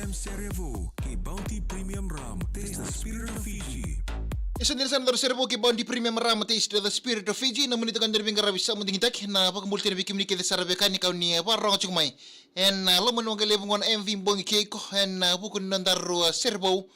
dan Serevo ke Bounty Premium Rum. Taste the spirit of Fiji. Isan dari Serbo ke Bounty Premium Rum taste the spirit of Fiji. Namun itu kan dari bingkar bisa mentinggitak. Na apa kemudian bikin kita sarabekan ni kau ni apa orang cumai. En lo menunggu lebungan MV bongi keko. En bukan nandaru Serbo.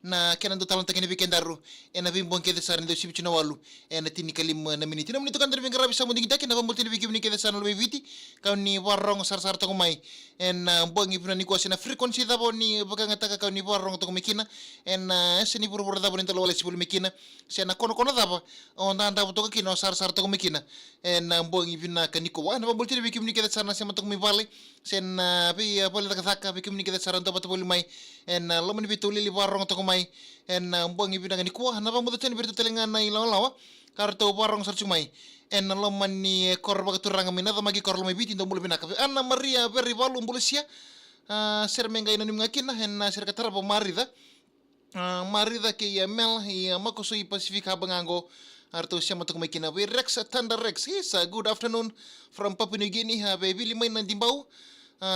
Na kenan do talanta kene weekend daru ena vim bon kede sar ndo sibici na walu ena tini kalim na miniti nam nito kan der bingara bisa mundi kita kena bambol tini bikim ni kede sar no viti kauni warong sar sar to mai ena bongi pina ni ko sena frequency da boni baga ngata kauni warong to mikina ena seni buru buru da boni to wala sibul mikina sena kono kono da ba on da to kino sar sar to mikina ena bongi pina kaniko wa na bambol tini bikim ni kede sar na sema to mi vale sena bi pole da ka bikim ni kede sar to boli mai ena lo meni bitu lili warong to mai en bongi bidang ni kuah na pamudo chen birtu telengan na ilaw lawa karto warong sarcumai en lo mani korba keturang mina da magi korlo mai biti ndo mulu binaka anna maria berri walu mbulusia ser menga ina nimngakina en ser katara po marida marida ke ya mel ya makoso i pasifika bangango arto siya matuk may kinawi Rex Thunder Rex yes good afternoon from Papua New Guinea baby limay na dimbaw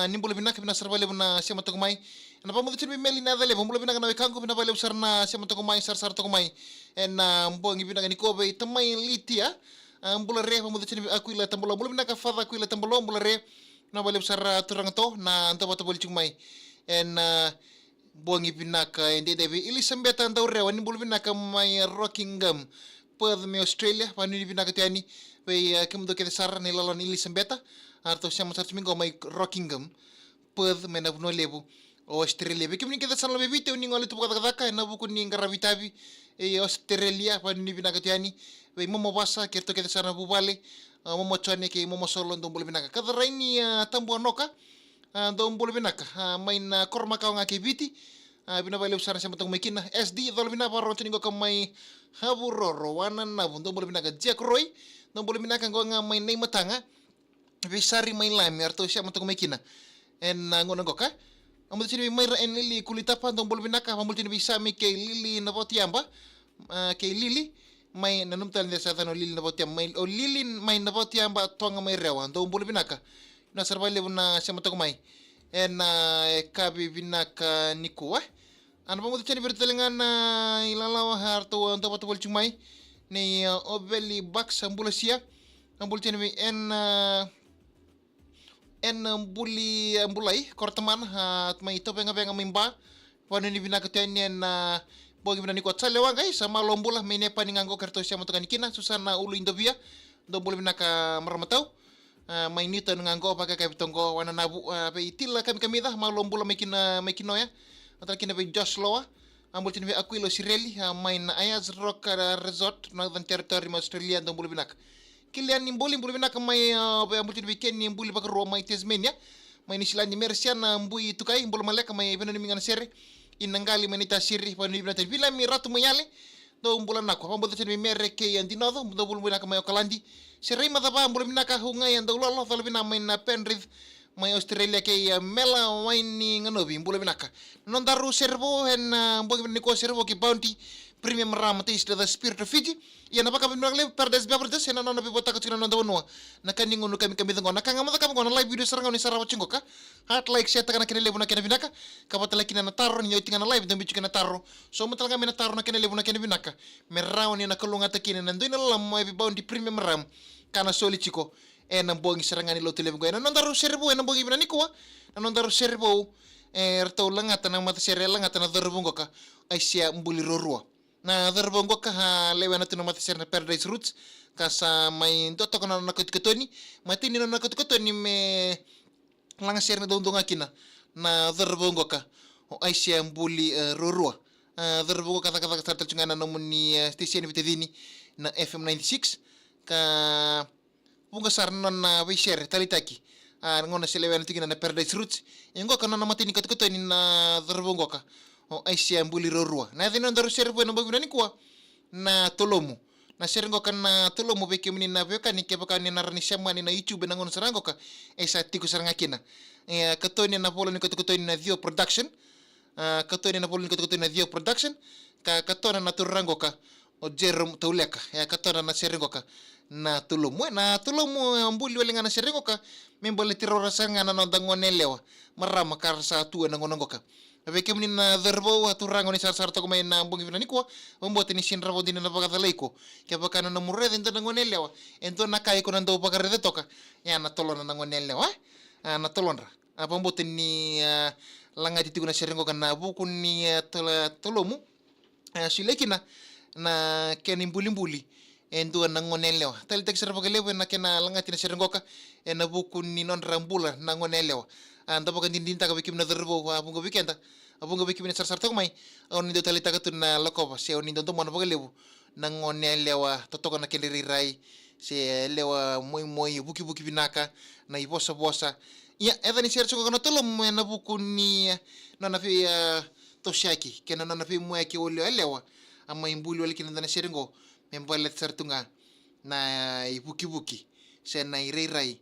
nimbolo binaka binasarbale na siya matuk may na pamudo chen meli na dale pamudo binaka na wekango binabale usar na siya matuk may sar sar to may en mbongi binaka ni kobe tamay litia mbula re pamudo chen akuila tambolo mbula binaka fada akuila tambolo mbula re na bale usar turang to na anto bato boli chumay en bongi binaka ende devi ilisambeta antaw rewa nimbolo binaka may Rockingham Perth me Australia pani binaka tiani pe kemudo kete sar ni lalon ilisambeta arto siya masar mingo may Rockingham Perth me na no lebu Australia be kemni kete sar lebi te uningo le tu kata na buku ni ngaravitabi Australia pani binaka tiani pe momo basa kerto kete sar na bubale momo chane ke momo solo ndo mbolo binaka kada raini tambu anoka ndo mbolo binaka may na korma ka nga kebiti binabale usara siya matong may kina SD dolo binapa ron ko may haburoro wanan na ndo mbolo binaka Jack Roy ndo mbolo binaka ngo nga may nay matanga visari may lami arto siya matong may kina en ngono ka amo chini may en lili kulitapa ndo mbolo binaka pamul chini bisa mi kay lili na potiamba kay lili may nanumtal ni sa tano lili na potiamba may o lili may na potiamba tonga may rewa ndo mbolo binaka na sarvale na siya matong may en kabi binaka nikuwa ano pamudo chani bertelengan ilalawa harto ando patubol chumay ni obeli box ambula siya ambul chani en buli ambulai korteman may ito penga mimba pano ni binaka tiyan en bogi binani ko tsalewa guys sama lombula may nepa ni ngango karto siya matukan kina susana ulu indobia do buli binaka maramataw may nito ngango pagka kapitongko wana nabu pe itila kami dah malombula may kinoya atau kina be Josh Loa ambul chini be Aquilo Sireli main Ayaz Rock Resort Northern Territory Australia ndo mbulu binak kilian nimbuli binak may ambul chini be Ken nimbuli baka Roma Tasmania may nisilani Mersian mbui tukai mbulu maleka may binani mingan sere inangali manita siri panu binata vila mi ratu mayale ndo mbulu nako ambul chini be mere ke andinodo ndo mbulu binak may Okalandi sere mataba mbulu binak hungai ndo lolo tolo bina may Penrith may Australia kay mela wine nganobi mbula binaka non daru servo en mbogi biniko servo ki bounty premium ram taste the spirit of Fiji ya napaka binakle perdes beverdes en non nabi botaka china non dawono na kaningo no kami ngona nakanga mata kami ngona live video saranga ni sarawa chingoka hat like share takana kene lebu na kene binaka kapatala kina na tarro ni yotinga na live dambi chukena tarro so mutala kami na tarro na kene lebu na kene binaka merraw ni na kalunga takina nandoy na lam may bounty premium ram kana soli chiko bongi serangani lo tele ngoy non daru serbo bongi binani ko non daru serbo erto langata na matasere langata na daru bongo ka aisia BULIRUARUA na daru bongo ka lewana tino matasere na Paradise Roots kasa may toto kono na ketoni matini na ketoni me langa ser na dondonga kina na daru bongo ka aisia BULIRUARUA daru bongo ka kata startal chungana no muni station vitedini na FM 96 ka bunga sar non na wisher talitaki ngona selewen tigina na Paradise Roots ingo kana na matini katko ni na darbongo ka o aisia BULIRUARUA na dino daru serbo no baguna ni kwa na tolomu na serengo kana tolomu be kemni na be kan ke baka ni na rani shamani na YouTube na ngona sarango ka esa tiku saranga kina katoni na polo ni katko ni na Dio Production katoni na polo ni katko ni na Dio Production ka katona na turango ka o Jerome Tauleka katona na serengo ka na tulumu ambuli walinga na serengo ka membole tirora sanga na nondangone lewa marama karsa tu na ngonongo ka Veke mni na derbo aturango ni sar to kumain na bungi ni ko umbote ni sin rabo din na pagkatalaiko kaya baka na namurre din na ngonelewa ento nakai ko nando pagkarede toka ya na tolon na ngonelewa na tolon ra apa umbote ni langa ditigo na serengo kana buku ni tolomu silekina na kenin bulimbuli ento na ngonelewa tali tek serbo kelewe na kena langa tina serengo ka na buku ni non rambula na ngonelewa anda pag din ta kabikim na derbo abung kabikenta abung kabikim na sarsar to mai on nido talita katun na lokoba se on nido to mo na pagalebu nang onelewa totoko na kelirirai se lewa moi buki binaka na ibosa ya even ni sercho ko na tolom na buku ni na fi toshaki kena na fi mo ki olio lewa amma imbuli wal kinanda na serengo membalet sartunga na ibuki se na irai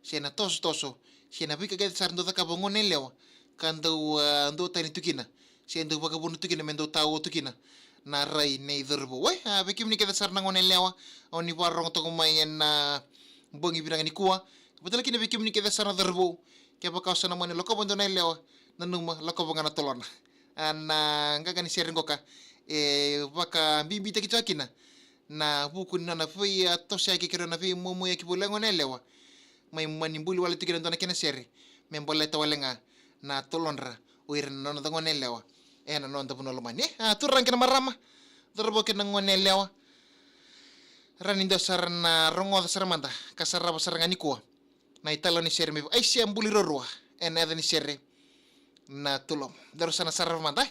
se na toso siya bika kaya sarndo ta kabongon lewa kando ando tani tukina siya ando bakabunu tukina mendo tao tukina na rai na idurbo we bikim ni kaya sarnangon lewa oni warong to kumayan na bongi binang ni kuwa betul kini bikim ni kaya sarna durbo kaya baka sana mani loko bondo na lewa nanuma loko bonga na tolon na ngagani serengo ka baka bibita kitu akina na buku na fi tosya kikiro na fi mumu ya kibulangon lewa may manimbuli wala tigiran to na kinasere membola tawalenga na tolonra uir na no ngone lewa na no ndabuno lomani turang kina marama dorbo kina ngone lewa ranindo sarna rongo sarmanda kasaraba sarangani ko na italo ni sere me ay siya BULIRUARUA na ni sere na tulom daro sana sarmanda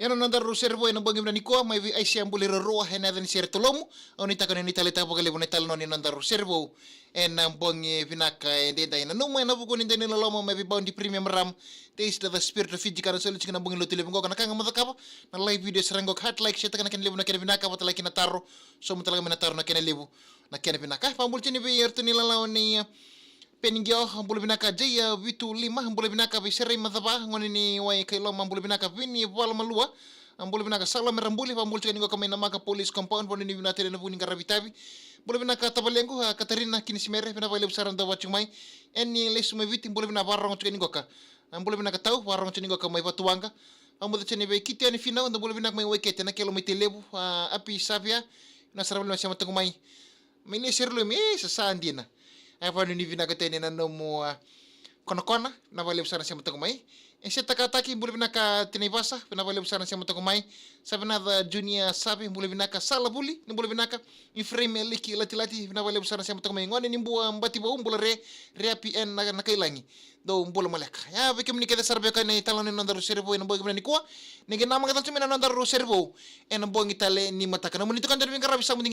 Yan ang nandaru servo yan ang bangim na ni ko may ay siyang BULIRUARUA hen natin SERE-TOLOMU o nita ka ni talita po kalibon ni talon ni nandaru servo en ang bangi pinaka ende day na numay na bukunin din nila lomo may bibaw di premium ram taste the spirit of Fiji kana solo chika na bangin lutilib ko kana kanga mata ka na live video sarangok hat like share kana kan libo na kena pinaka pata like na taro so mo talaga minataro na kena libo na kena pinaka pambul chini bi yerto nila lawan ni peningyo hambulu binaka jaya vitu lima hambulu binaka bisere madaba ngoni ni wai kailo hambulu binaka vini wala malua hambulu binaka sala merambuli hambulu chika ningo kama inamaka police compound poni ni binate na buni ngarabitabi hambulu binaka tabalengo Katarina kinisimere bina wale besaran dawa chumai eni lesu meviti hambulu binaka warong chika ningo ka hambulu binaka tau warong chika ningo ka mai batuanga hambulu chika ni kiti ani final hambulu binaka mai wekete na kelo mai telebu api sabia na sarabul masya matangu mai mini serlo mi sasandina apa ni vinaka tene na nomo kona na vale usana siya matagumay siya takataki bule vinaka tinibasa na vale usana siya matagumay sabi na the junior sabi bule vinaka sala buli ni bule vinaka iframe liki lati na vale usana siya matagumay ngone ni mbuwa mbati ba umbula re PN na kailangi do umbula maleka ya bekem ni kada sarbe ka ni talon ni nandaru servo ni bogi ni kuwa ni ginama ka talchumi na nandaru servo en bongi tale ni mataka na munito kan dari ngarabi sa